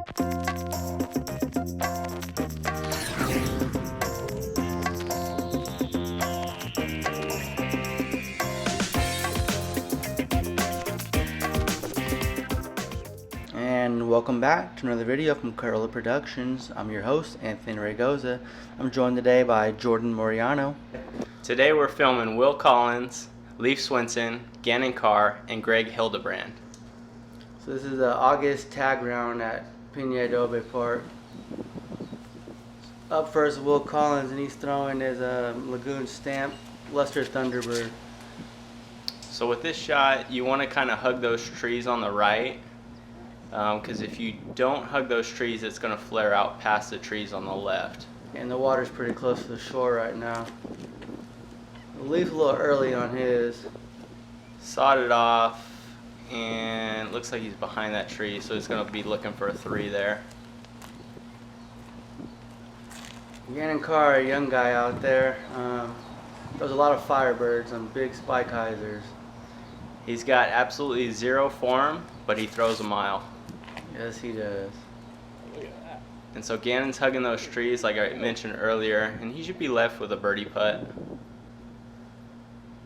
And welcome back to another video from Carola Productions. I'm your host, Anthony Raygoza. I'm joined today by Jordan Moriano. Today we're filming Will Collins, Leif Swinson, Gannon Carr, and Greg Hildebrand. So this is the August tag round at Pena Adobe Park. Up first, Will Collins, and he's throwing his Lagoon stamp Luster Thunderbird. So with this shot, you want to kind of hug those trees on the right, because if you don't hug those trees, it's going to flare out past the trees on the left. And the water's pretty close to the shore right now. Leif's a little early on his. Sawed it off, and it looks like he's behind that tree, so he's going to be looking for a 3 there. Gannon Carr, a young guy out there, throws a lot of Firebirds on big spike hyzers. He's got absolutely 0 form, but he throws a mile. Yes, he does. And so Gannon's hugging those trees like I mentioned earlier, and he should be left with a birdie putt.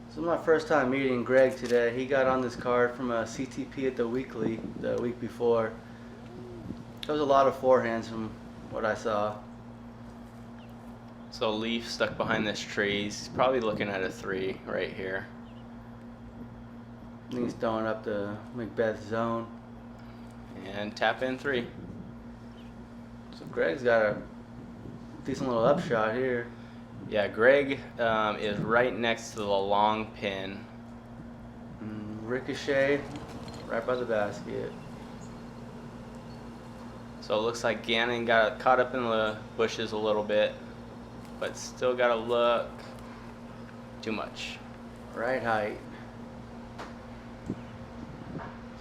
This is my first time meeting Greg today. He got on this card from a CTP at the weekly the week before. There was a lot of forehands from what I saw. So Leif stuck behind this tree. He's probably looking at a 3 right here. I think he's throwing up the Macbeth zone. And tap in 3. So Greg's got a decent little upshot here. Yeah, Greg is right next to the long pin. Ricochet right by the basket. So it looks like Gannon got caught up in the bushes a little bit, but still got to look. Too much. Right height.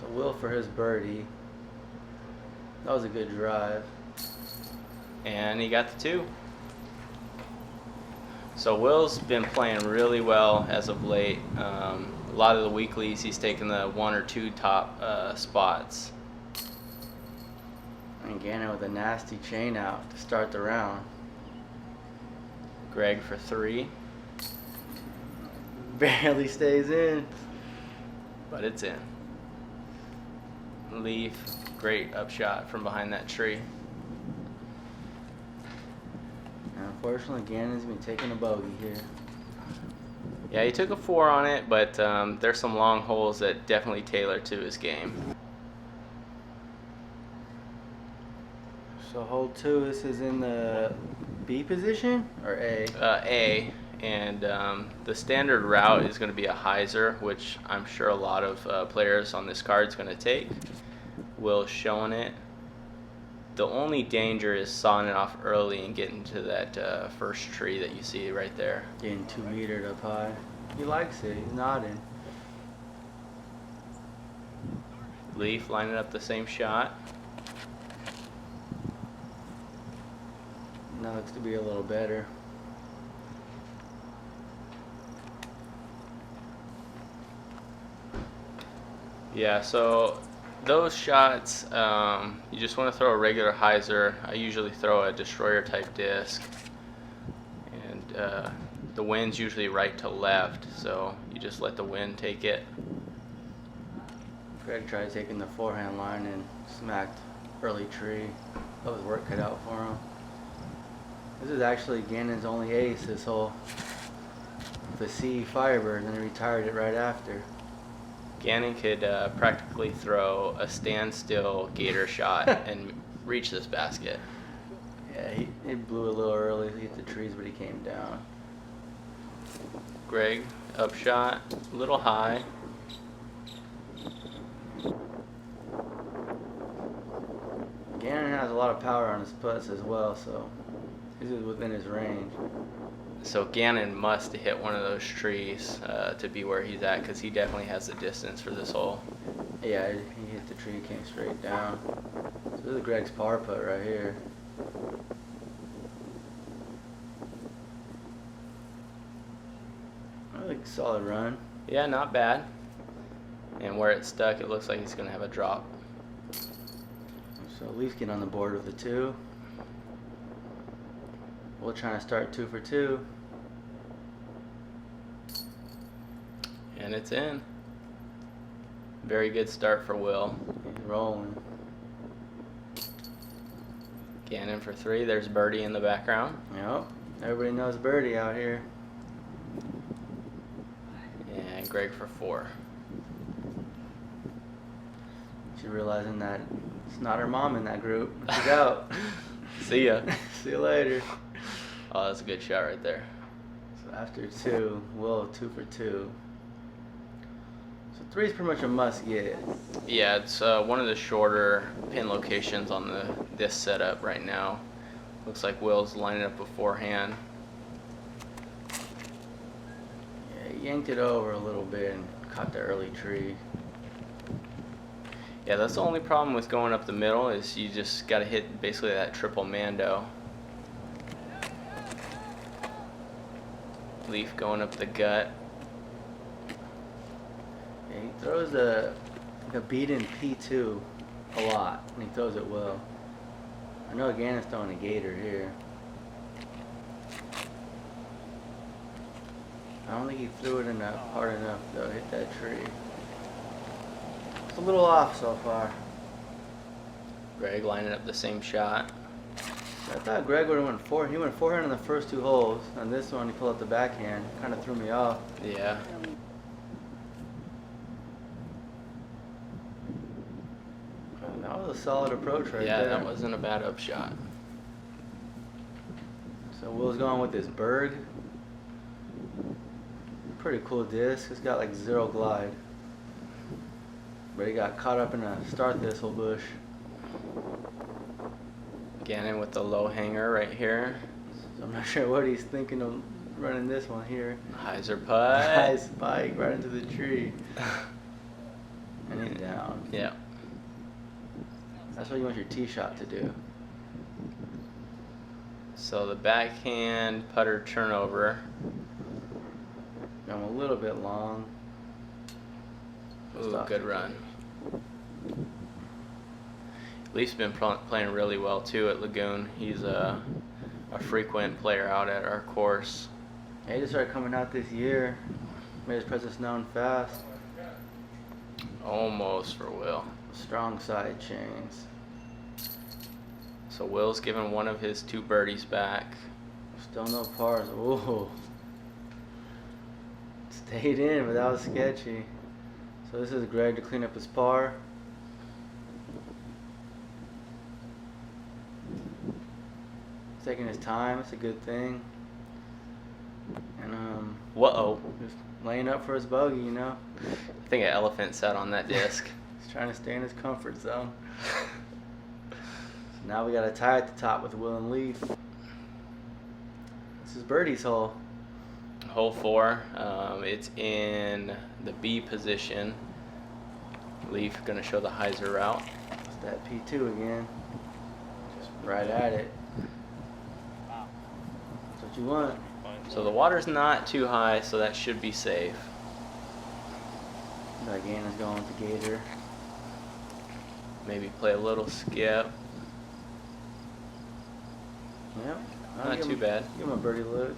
So Will for his birdie. That was a good drive. And he got the 2. So Will's been playing really well as of late. A lot of the weeklies he's taken the 1 or 2 top spots. And Gannon with a nasty chain out to start the round. Greg for 3. Barely stays in. But it's in. Leif, great upshot from behind that tree. Unfortunately, Gannon's been taking a bogey here. Yeah, he took a 4 on it, but there's some long holes that definitely tailor to his game. So hole 2, this is in the B position or A? A, and the standard route is going to be a hyzer, which I'm sure a lot of players on this card is going to take. Will's showing it. The only danger is sawing it off early and getting to that first tree that you see right there. Getting 2 metered up high. He likes it. He's nodding. Leif lining up the same shot. Now looks to be a little better. Yeah, so those shots, you just want to throw a regular hyzer. I usually throw a destroyer type disc, and the wind's usually right to left, so you just let the wind take it. Greg tried taking the forehand line and smacked early tree. That was work cut out for him. This is actually Gannon's only ace this hole. The CE Firebird, and he retired it right after. Gannon could practically throw a standstill gator shot and reach this basket. Yeah, he blew a little early to hit the trees, but he came down. Greg, upshot, a little high. Gannon has a lot of power on his putts as well, so this is within his range. So Gannon must hit one of those trees to be where he's at, because he definitely has the distance for this hole. Yeah, he hit the tree, came straight down. So this is Greg's par putt right here. I think solid run. Yeah, not bad. And where it's stuck, it looks like he's going to have a drop. So Leafs get on the board with the 2. We'll try to start 2 for 2. And it's in. Very good start for Will. He's rolling. Gannon for 3. There's birdie in the background. Yep. Everybody knows birdie out here. And Greg for 4. She's realizing that it's not her mom in that group. She's out. See ya. See you later. Oh, that's a good shot right there. So after 2, Will 2 for 2. So 3 is pretty much a must get. Yeah, it's one of the shorter pin locations on this setup right now. Looks like Will's lining up beforehand. Yeah, he yanked it over a little bit and caught the early tree. Yeah, that's the only problem with going up the middle is you just got to hit basically that triple mando. Leaf going up the gut. Yeah, he throws a beat-in P2 a lot, and he throws it well. I know Gannon's throwing a gator here. I don't think he threw it hard enough though, hit that tree. It's a little off so far. Greg lining up the same shot. I thought Greg would have went 4. He went forehand in the first 2 holes. On this one, he pulled up the backhand. Kind of threw me off. Yeah. That was a solid approach right Yeah, there. that wasn't a bad upshot. So Will's going with this Berg. Pretty cool disc. It's got like 0 glide. But he got caught up in a star thistle bush. Gannon with the low hanger right here. So I'm not sure what he's thinking of running this one here. Hyzer putt. High spike right into the tree. And he's down. Yeah. That's what you want your tee shot to do. So the backhand putter turnover. I'm a little bit long. Ooh, good run. Leaf's been playing really well too at Lagoon. He's a frequent player out at our course. Yeah, he just started coming out this year. Made his presence known fast. Almost for Will. Strong side chains. So Will's given one of his 2 birdies back. Still no pars. Ooh. Stayed in, but that was sketchy. So this is Greg to clean up his par. Taking his time. It's a good thing. And Whoa. just laying up for his bogey, you know. I think an elephant sat on that disc. He's trying to stay in his comfort zone. So now we got a tie at the top with Will and Leaf. This is birdie's hole. Hole 4. It's in the B position. Leaf gonna show the hyzer route. It's that P2 again. Just right at it. That's what you want. So the water's not too high, so that should be safe. Again is going with the gator. Maybe play a little skip. Yep. Not too bad. Give him a birdie look.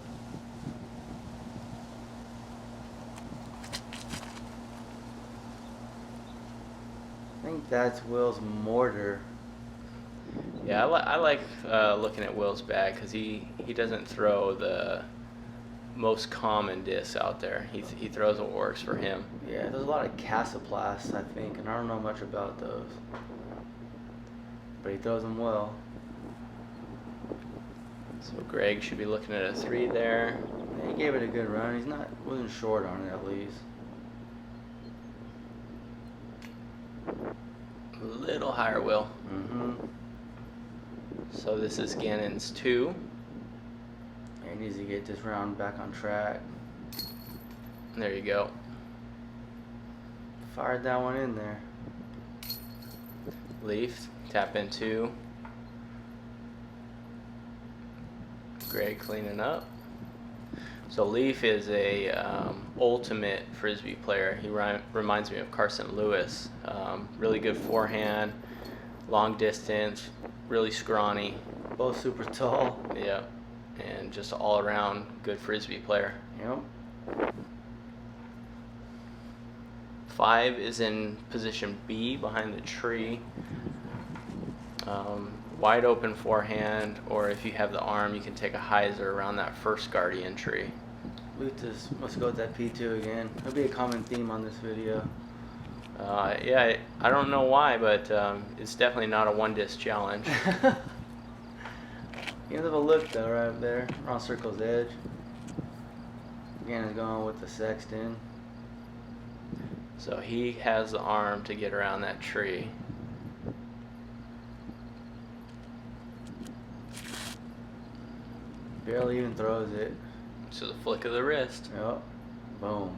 I think that's Will's mortar. Yeah, I like looking at Will's bag because he doesn't throw the most common discs out there. He throws what works for him. Yeah, there's a lot of Casaplasts, I think, and I don't know much about those. But he throws them well. So Greg should be looking at a 3 there. Yeah, he gave it a good run. Wasn't short on it at least. A little higher, Will. Mm-hmm. So this is Gannon's 2. He needs to get this round back on track. There you go. Fired that one in there. Leaf, tap in 2. Greg cleaning up. So Leaf is a ultimate frisbee player. He reminds me of Carson Lewis. Really good forehand, long distance, really scrawny. Both super tall. Yeah, and just all around good frisbee player. Yep. 5 is in position B behind the tree. Wide open forehand, or if you have the arm, you can take a hyzer around that first guardian tree. Let's go with that P2 again. That'll be a common theme on this video. Yeah, I don't know why, but it's definitely not a one disc challenge. You have a look though, right up there, around circle's edge. Again, is going with the sexton. So he has the arm to get around that tree. Barely even throws it. So the flick of the wrist. Yep. Boom.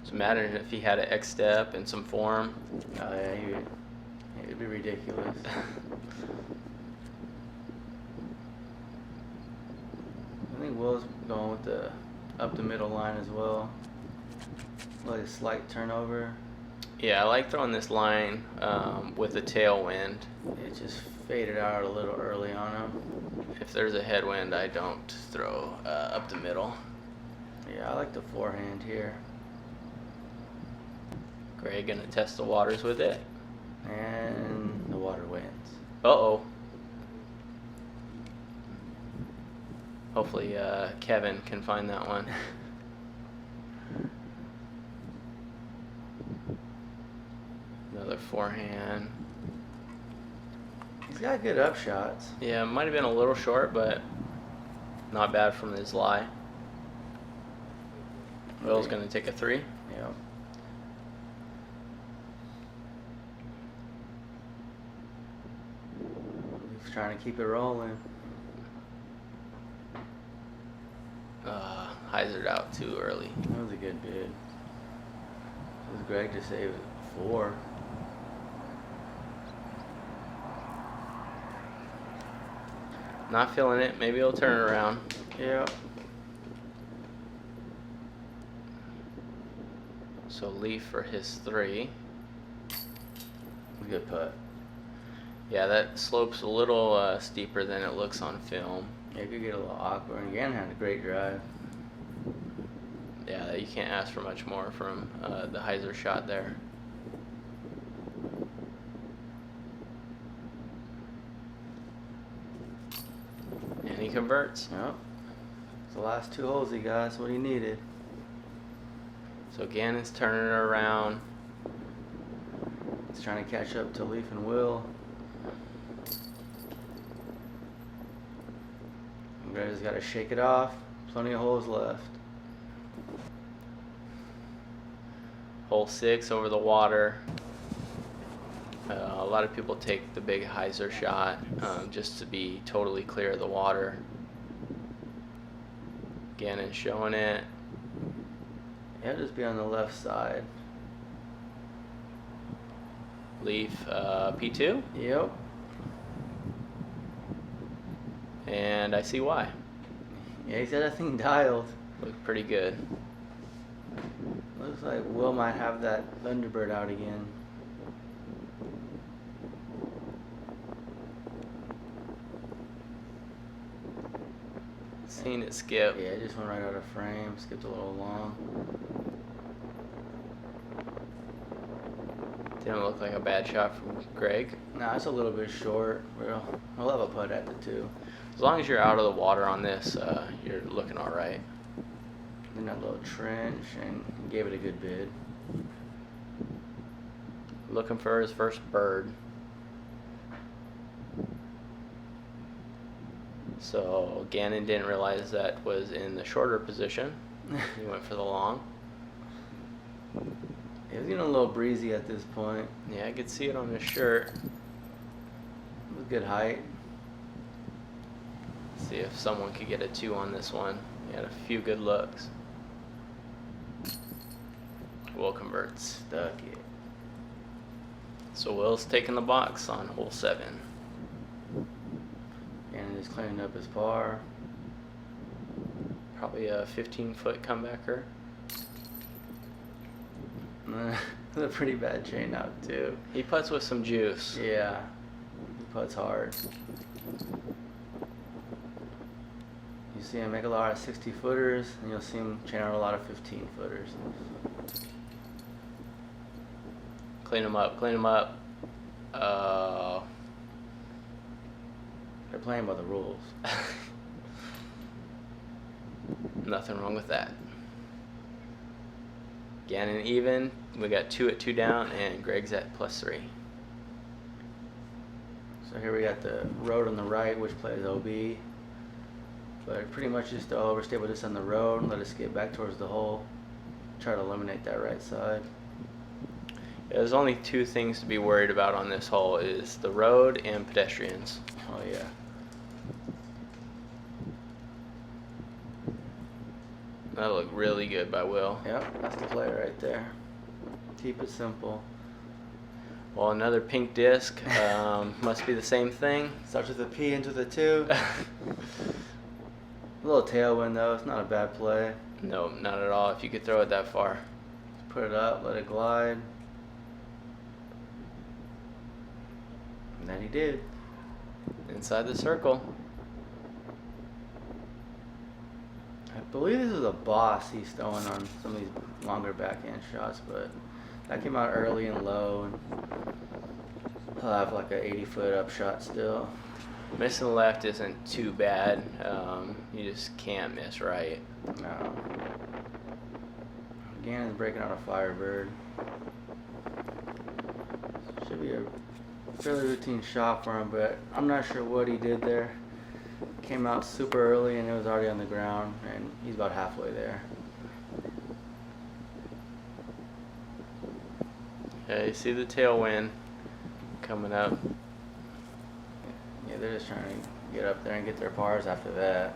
So imagine if he had an X step and some form. Oh yeah, it'd be ridiculous. I think Will's going with the up the middle line as well. Like a slight turnover. Yeah, I like throwing this line with a tailwind. It just faded out a little early on him. If there's a headwind, I don't throw up the middle. Yeah, I like the forehand here. Greg gonna test the waters with it. And the water wins. Uh-oh. Hopefully Kevin can find that one. Another forehand. He's got good up shots. Yeah, might have been a little short, but not bad from his lie. Will's gonna take a 3. Yep. He's trying to keep it rolling. Hyzered out too early. That was a good bid. It was Greg to save 4. Not feeling it. Maybe he'll turn it around. Yep. So Leaf for his 3. Good putt. Yeah, that slope's a little steeper than it looks on film. Yeah, it could get a little awkward. And again, had a great drive. Yeah, you can't ask for much more from the hyzer shot there. And he converts. Yep. It's the last 2 holes he got. That's what he needed. So Gannon's turning it around. He's trying to catch up to Leaf and Will. And Greg's got to shake it off. Plenty of holes left. Hole 6 over the water. A lot of people take the big hyzer shot just to be totally clear of the water. Gannon showing it. Yeah, just be on the left side. Leaf P2. Yep. And I see why. Yeah, he's got that thing dialed. Looked pretty good. Looks like Will might have that Thunderbird out again. Seen it skip. Yeah, it just went right out of frame. Skipped a little long. Didn't look like a bad shot from Greg. Nah, it's a little bit short. We'll have a putt at the 2. As long as you're out of the water on this, you're looking all right. In that little trench, and gave it a good bid. Looking for his first bird. So Gannon didn't realize that was in the shorter position. He went for the long. It was getting a little breezy at this point. Yeah, I could see it on his shirt. It was good height. See if someone could get a 2 on this one. He had a few good looks. Will converts. Stuck it. So Will's taking the box on hole 7. And just cleaning up his par. Probably a 15-foot comebacker. It's a pretty bad chain out too. He putts with some juice. Yeah, he puts hard. You see him make a lot of 60 footers, and you'll see him chain out a lot of 15 footers. Clean him up, clean him up. They're playing by the rules. Nothing wrong with that. Gannon even. We got 2 at 2 down, and Greg's at +3. So here we got the road on the right, which plays OB. But pretty much just overstay with this on the road and let us get back towards the hole. Try to eliminate that right side. Yeah, there's only 2 things to be worried about on this hole is the road and pedestrians. Oh yeah. That looked really good by Will. Yep, that's the play right there. Keep it simple. Well, another pink disc. Must be the same thing. Starts with a P, ends with a 2. A little tailwind though, it's not a bad play. No, not at all. If you could throw it that far. Put it up, let it glide. And then he did. Inside the circle. I believe this is a boss he's throwing on some of these longer backhand shots, but that came out early and low, and he'll have like a 80-foot up shot still. Missing the left isn't too bad. You just can't miss right. No. Gannon's breaking out a Firebird. Should be a fairly routine shot for him, but I'm not sure what he did there. Came out super early and it was already on the ground, and he's about halfway there. Yeah, you see the tailwind coming up. Yeah, they're just trying to get up there and get their pars after that.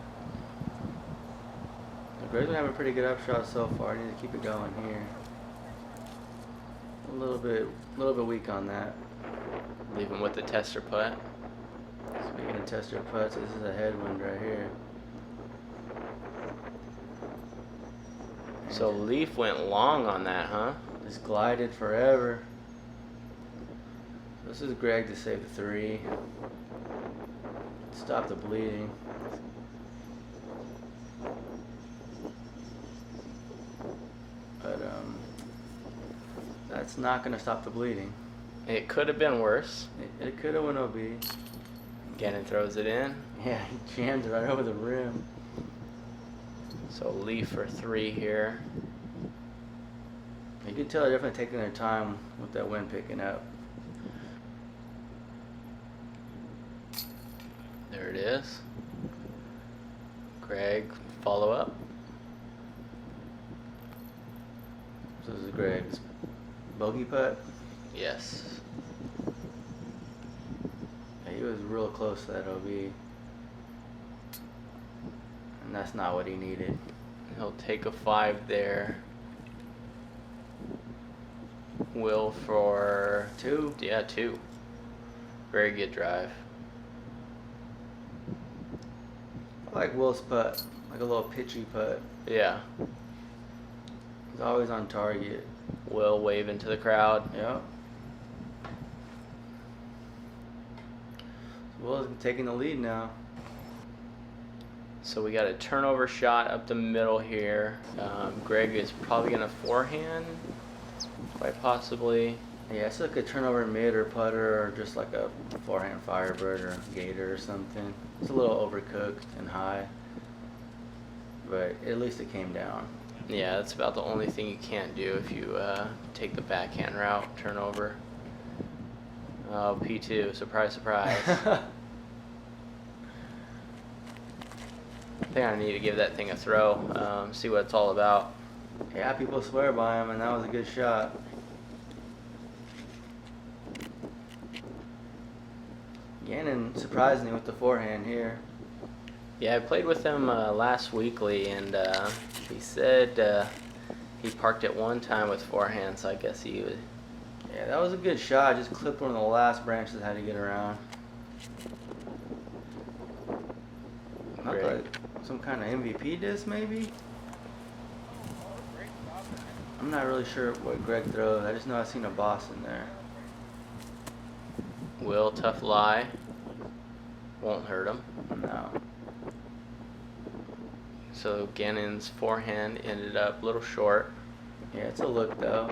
The Greg's been having a pretty good upshot so far. Need to keep it going here. A little bit weak on that. Leave him with the tester putt. Speaking of tester putts, this is a headwind right here. So Leaf went long on that, huh? Just glided forever. This is Greg to save the 3. Stop the bleeding. But that's not gonna stop the bleeding. It could have been worse. It could have went OB. Gannon throws it in. Yeah, he jammed it right over the rim. So Leaf for 3 here. You can tell they're definitely taking their time with that wind picking up. There it is. Greg, follow up. So this is Greg's bogey putt. Yes. Yeah, he was real close to that OB. And that's not what he needed. He'll take a 5 there. Will for 2. Yeah, 2. Very good drive. I like Will's putt, like a little pitchy putt. Yeah. He's always on target. Will wave into the crowd. Yep. So Will's taking the lead now. So we got a turnover shot up the middle here. Greg is probably going to forehand, quite possibly. Yeah, it's like a turnover mid or putter, or just like a forehand Firebird or Gator or something. It's a little overcooked and high, but at least it came down. Yeah, that's about the only thing you can't do if you take the backhand route, turnover. Oh, P2, surprise, surprise. I think I need to give that thing a throw, see what it's all about. Yeah, people swear by him, and that was a good shot. Gannon surprised me with the forehand here. Yeah, I played with him last weekly, and he said he parked at one time with forehand, so I guess he would. Yeah, that was a good shot. Just clipped one of the last branches, had to get around. Looked like some kind of MVP disc, maybe? I'm not really sure what Greg throws. I just know I've seen a boss in there. Will, tough lie. Won't hurt him. No. So Gannon's forehand ended up a little short. Yeah, it's a look though.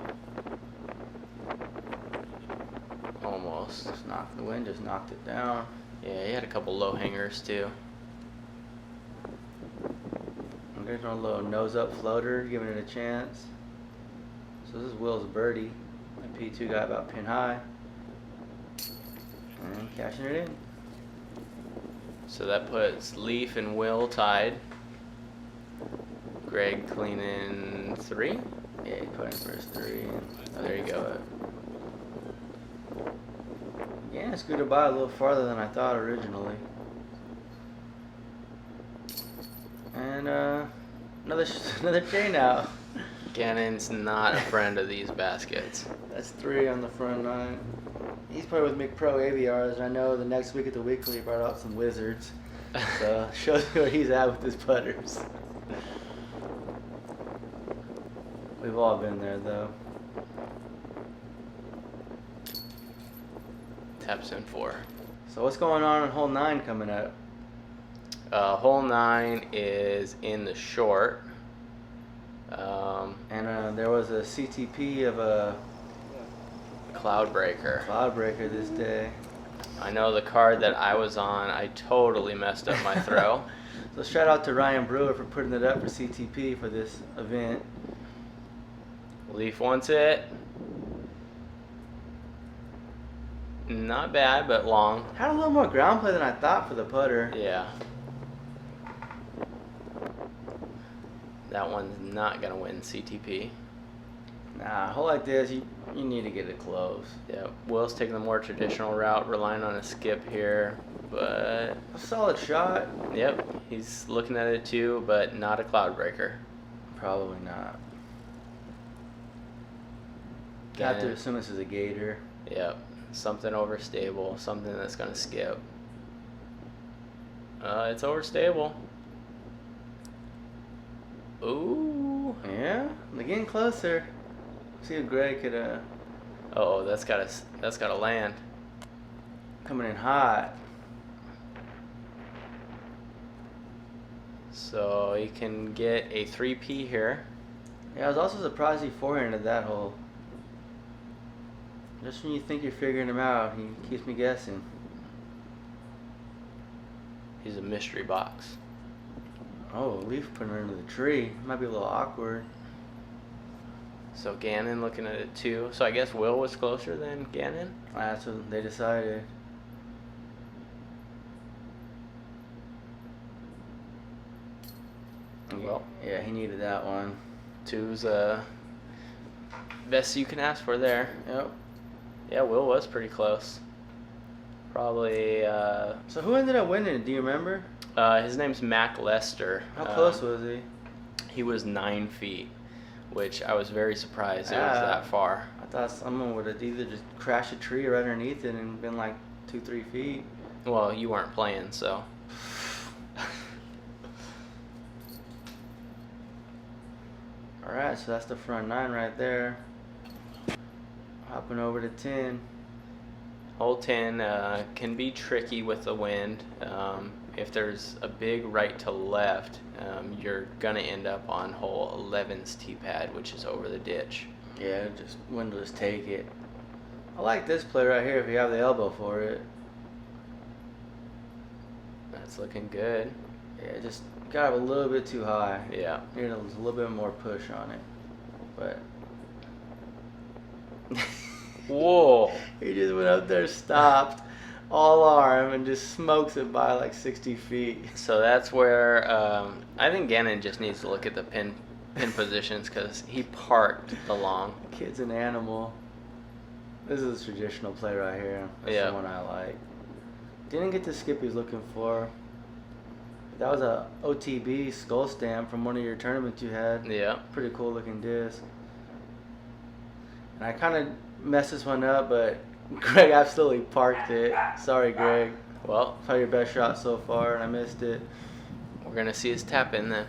Almost. The wind just knocked it down. Yeah, he had a couple low hangers too. And there's a little nose up floater, giving it a chance. So this is Will's birdie. And P2 got about pin high. And cashing it in. So that puts Leaf and Will tied. Greg cleaning 3. Yeah, he put in first 3. Oh, there you go. Yeah, it's good to buy a little farther than I thought originally. And another chain out. Gannon's not a friend of these baskets. That's 3 on the front 9. He's playing with McPro AVRs, and I know the next week at the weekly he brought out some wizards. So shows me where he's at with his putters. We've all been there though. Taps in 4. So what's going on hole 9 coming up? Hole 9 is in the short. And there was a CTP of a Cloudbreaker. Cloudbreaker this day. I know the card that I was on, I totally messed up my throw. So shout out to Ryan Brewer for putting it up for CTP for this event. Leaf wants it. Not bad, but long. Had a little more ground play than I thought for the putter. Yeah. That one's not going to win CTP. Nah, a hole like this, you need to get it close. Yeah, Will's taking the more traditional route, relying on a skip here, but... A solid shot. Yep, he's looking at it too, but not a Cloudbreaker. Probably not. Got to assume this is a gator. Yep, something overstable, something that's going to skip. It's overstable. Ooh. Yeah, they're getting closer. See if Greg could Oh, that's gotta land. coming in hot. So he can get a 3P here. Yeah, I was also surprised he forehanded that hole. Just when you think you're figuring him out, he keeps me guessing. He's a mystery box. Oh, Leaf putting her into the tree. Might be a little awkward. So Gannon looking at it too. So I guess Will was closer than Gannon. That's what they decided. Well, yeah, he needed that one. 2's best you can ask for there. Yep. Yeah, Will was pretty close. Probably. So who ended up winning? Do you remember? His name's Mac Lester. How close was he? He was 9 feet, which I was very surprised it was that far. I thought someone would have either just crashed a tree right underneath it and been like 2-3 feet. Well, you weren't playing, so. Alright, so that's the front 9 right there. Hopping over to 10. Hole 10 can be tricky with the wind. If there's a big right to left, you're going to end up on hole 11's tee pad, which is over the ditch. Yeah, just wind will just take it. I like this play right here if you have the elbow for it. That's looking good. Yeah, just got a little bit too high. Yeah. Needed a little bit more push on it. But Whoa. he just went up there, stopped, all arm, and just smokes it by like 60 feet. So that's where I think Gannon just needs to look at the pin positions because he parked the long. Kid's an animal. This is a traditional play right here. That's Yeah. the one I like. Didn't get the skip he was looking for. That was a OTB skull stamp from one of your tournaments you had. Yeah. Pretty cool looking disc. And I kind of messed this one up, but Greg absolutely parked it. Sorry, Greg. Well, Probably your best shot so far, and I missed it. we're going to see his tap in then.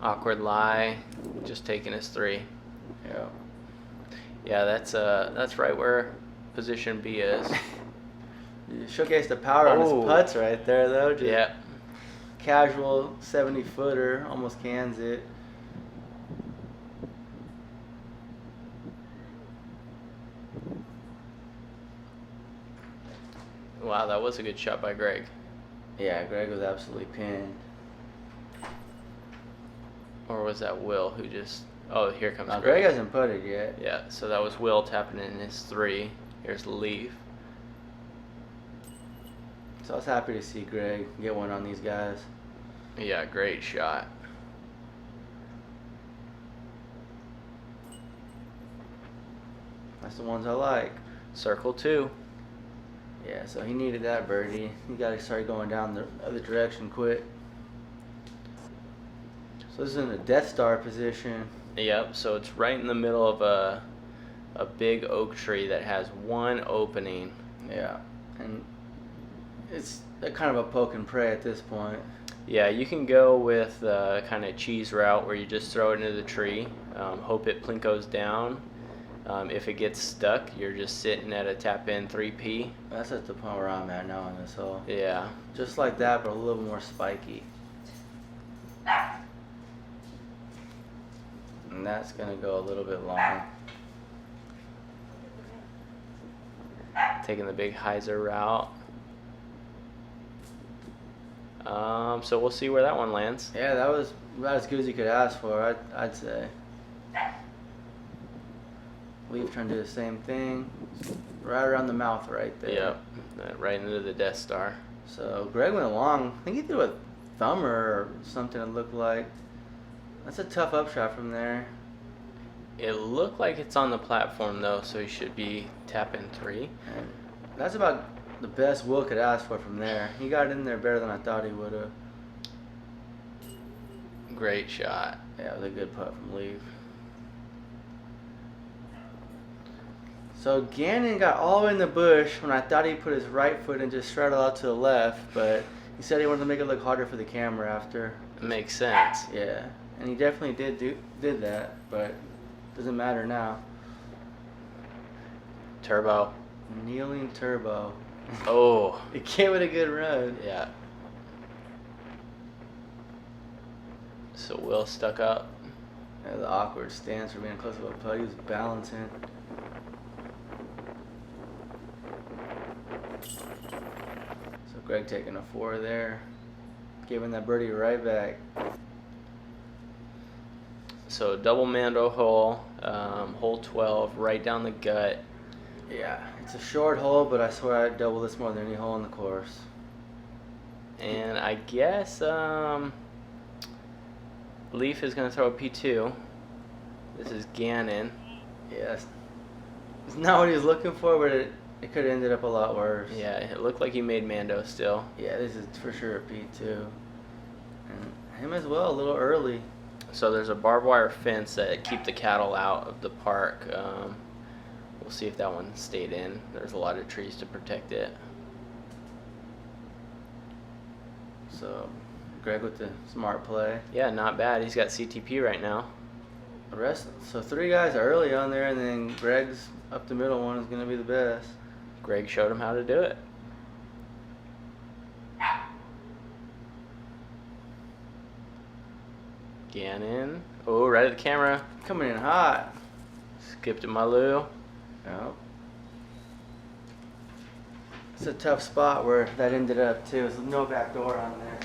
Awkward lie, just taking his 3. Yeah. Yeah, that's right where position B is. You showcase the power on his putts right there, though. Just Yeah. casual 70-footer, almost cans it. Wow, that was a good shot by Greg. Yeah, Greg was absolutely pinned. Or was that Will who just... Oh, here comes Greg Greg. hasn't putted yet. Yeah, so that was Will tapping in his 3. Here's Leaf. So I was happy to see Greg get one on these guys. Yeah, great shot. That's the ones I like. Circle 2. Yeah, so he needed that birdie. He got to start going down the other direction quick. So this is in the Death Star position. Yep, so it's right in the middle of a big oak tree that has one opening. Yeah, and it's a kind of a poke and pray at this point. Yeah, you can go with the kind of cheese route where you just throw it into the tree, hope it plinkos down. If it gets stuck, you're just sitting at a tap-in 3P. That's at the point where I'm at now in this hole. Yeah. Just like that, but a little more spiky. And that's going to go a little bit long. Taking the big hyzer route. So we'll see where that one lands. Yeah, that was about as good as you could ask for, I'd say. Leaf trying to do the same thing. Right around the mouth right there. Yep, right into the Death Star. So Greg went long. I think he threw a thumber or something it looked like. That's a tough upshot from there. It looked like it's on the platform though, so he should be tapping 3. And that's about the best Will could ask for from there. He got in there better than I thought he would have. Great shot. Yeah, it was a good putt from Leaf. So Gannon got all the way in the bush when I thought he put his right foot and just straddled out to the left, but he said he wanted to make it look harder for the camera after. It makes sense. Yeah, and he definitely did that, but doesn't matter now. Turbo. Kneeling turbo. Oh. It came with a good run. Yeah. So Will stuck up. Yeah, the awkward stance for being close to a putt. He was balancing. So Greg taking a 4 there. Giving that birdie right back. So double Mando hole, hole 12, right down the gut. Yeah, it's a short hole, but I swear I'd double this more than any hole in the course. And I guess Leaf is going to throw a P2. This is Gannon. Yes. It's not what he was looking for, but it could have ended up a lot worse. Yeah, it looked like he made Mando still. Yeah, this is for sure a P2. And him as well, a little early. So there's a barbed wire fence that keep the cattle out of the park. We'll see if that one stayed in. There's a lot of trees to protect it. So Greg with the smart play. Yeah, not bad. He's got CTP right now. The rest, so 3 guys early on there, and then Greg's up the middle one is going to be the best. Greg showed him how to do it. Gannon. Oh, right at the camera. Coming in hot. Skipped to Malu. Yep. It's a tough spot where that ended up too. There's no back door on there.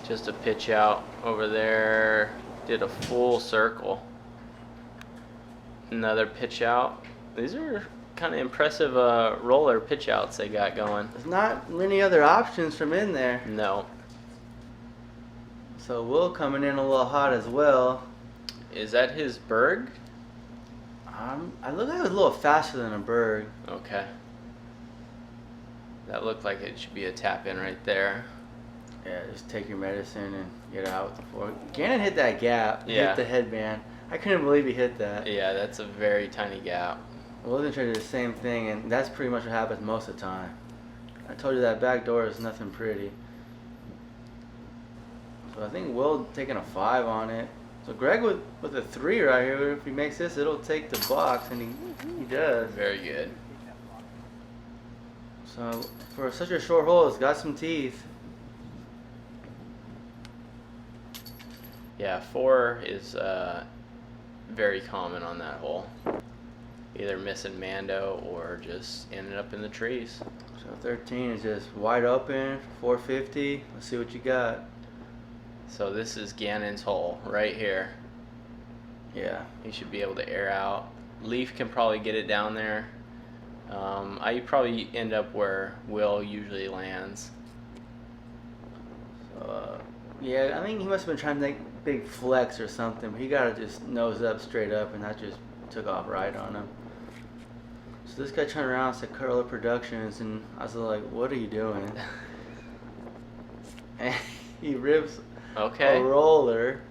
Just a pitch out over there. Did a full circle. Another pitch out. These are kind of impressive roller pitch outs they got going. There's not many other options from in there. No. So Will coming in a little hot as well. Is that his Berg? I look like it was a little faster than a Berg. Okay. That looked like it should be a tap in right there. Yeah, just take your medicine and get out with the fork. Gannon hit that gap. Yeah. Hit the headband. I couldn't believe he hit that. Yeah, that's a very tiny gap. Will's gonna try to do the same thing, and that's pretty much what happens most of the time. I told you that back door is nothing pretty. So I think Will taking a 5 on it. So Greg with a 3 right here. If he makes this, it'll take the box, and he does. Very good. So for such a short hole, it's got some teeth. Yeah, 4 is very common on that hole. Either missing Mando or just ending up in the trees. So 13 is just wide open, 450. Let's see what you got. So this is Gannon's hole right here. Yeah. He should be able to air out. Leaf can probably get it down there. I probably end up where Will usually lands. So yeah, I think he must have been trying to make big flex or something. But he got to just nose up, straight up, and that just took off right on him. So this guy turned around and said Curler Productions, and I was like, what are you doing? And he rips a roller.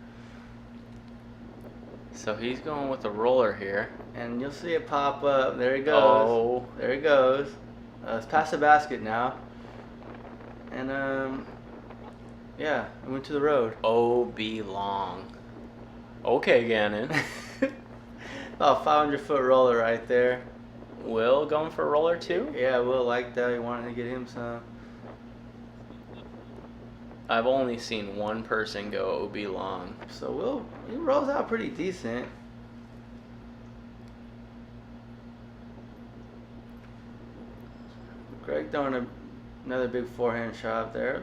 So he's going with a roller here. And you'll see it pop up. There he goes. Oh. There he goes. It's past the basket now. And, yeah, it went to the road. OB long. Okay, Gannon. About 500-foot roller right there. Will going for a roller too? Yeah, Will liked that. He wanted to get him some. I've only seen one person go OB long. So Will, he rolls out pretty decent. Greg throwing another big forehand shot there.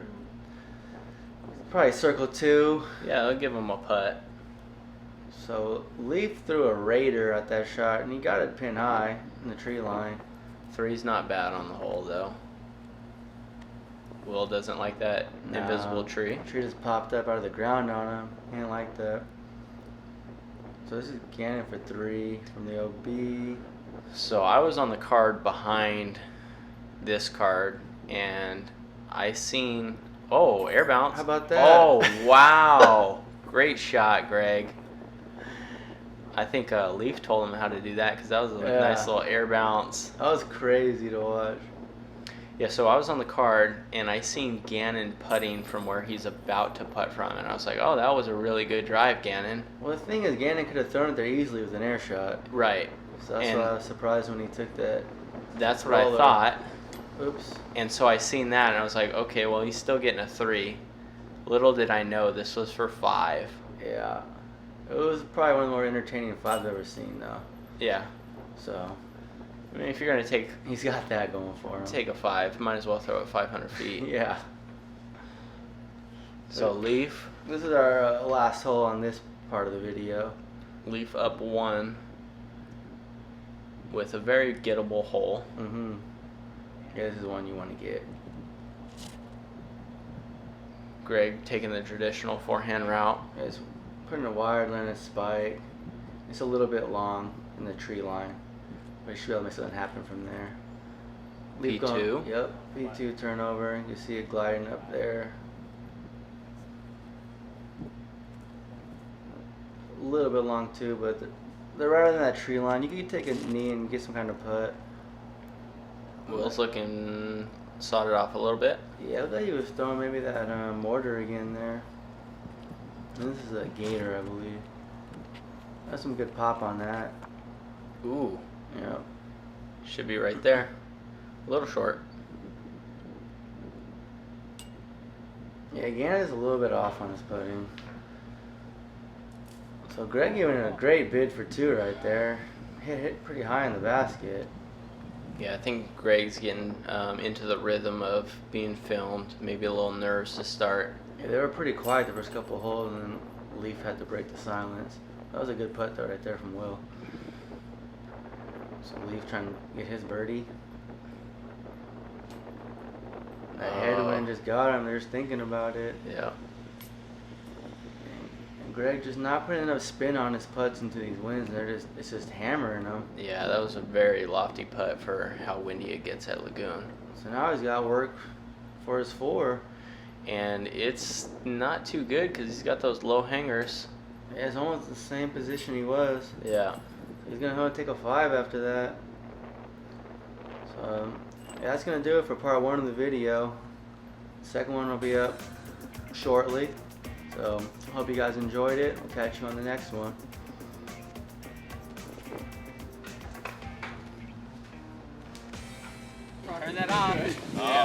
Probably circle 2. Yeah, I'll give him a putt. So Leaf threw a Raider at that shot, and he got it pin high in the tree line. 3's not bad on the hole though. Will doesn't like that invisible tree. Tree just popped up out of the ground on him. He didn't like that. So this is Gannon for 3 from the OB. So I was on the card behind this card, and I seen air bounce. How about that? Oh wow, great shot, Greg. I think Leaf told him how to do that because that was a nice little air bounce. That was crazy to watch. Yeah, so I was on the card, and I seen Gannon putting from where he's about to putt from, and I was like, oh, that was a really good drive, Gannon. Well, the thing is, Gannon could have thrown it there easily with an air shot. Right. So that's why I was surprised when he took that. That's what I thought. Oops. And so I seen that, and I was like, okay, well, he's still getting a 3. Little did I know this was for 5. Yeah. It was probably one of the more entertaining 5s I've ever seen, though. Yeah. So, I mean, if you're gonna he's got that going for him. Take a 5, might as well throw it 500 feet. Yeah. So Leaf. This is our last hole on this part of the video. Leaf up 1 with a very gettable hole. Mm-hmm. Yeah, this is the one you want to get. Greg taking the traditional forehand route. It's putting a wide line spike. It's a little bit long in the tree line. But you should be able to make something happen from there. Leaf P2? Yep, P2 turnover. You see it gliding up there. A little bit long too, but they're right on that tree line. You can take a knee and get some kind of putt. Will's looking sodded off a little bit. Yeah, I thought he was throwing maybe that mortar again there. And this is a gator, I believe. That's some good pop on that. Ooh. Yep. Should be right there. A little short. Yeah, Gannon's a little bit off on his putting. So Greg giving it a great bid for 2 right there. Hit pretty high in the basket. Yeah, I think Greg's getting into the rhythm of being filmed. Maybe a little nerves to start. Yeah, they were pretty quiet the first couple of holes, and then Leaf had to break the silence. That was a good putt though right there from Will. So Leaf trying to get his birdie. That headwind just got him. They're just thinking about it. Yeah. And Greg just not putting enough spin on his putts into these winds. It's just hammering them. Yeah, that was a very lofty putt for how windy it gets at Lagoon. So now he's got work for his 4. And it's not too good because he's got those low hangers. Yeah, it's almost the same position he was. Yeah. He's going to have to take a 5 after that. So, yeah, that's going to do it for part 1 of the video. Second one will be up shortly. So, hope you guys enjoyed it. We'll catch you on the next one.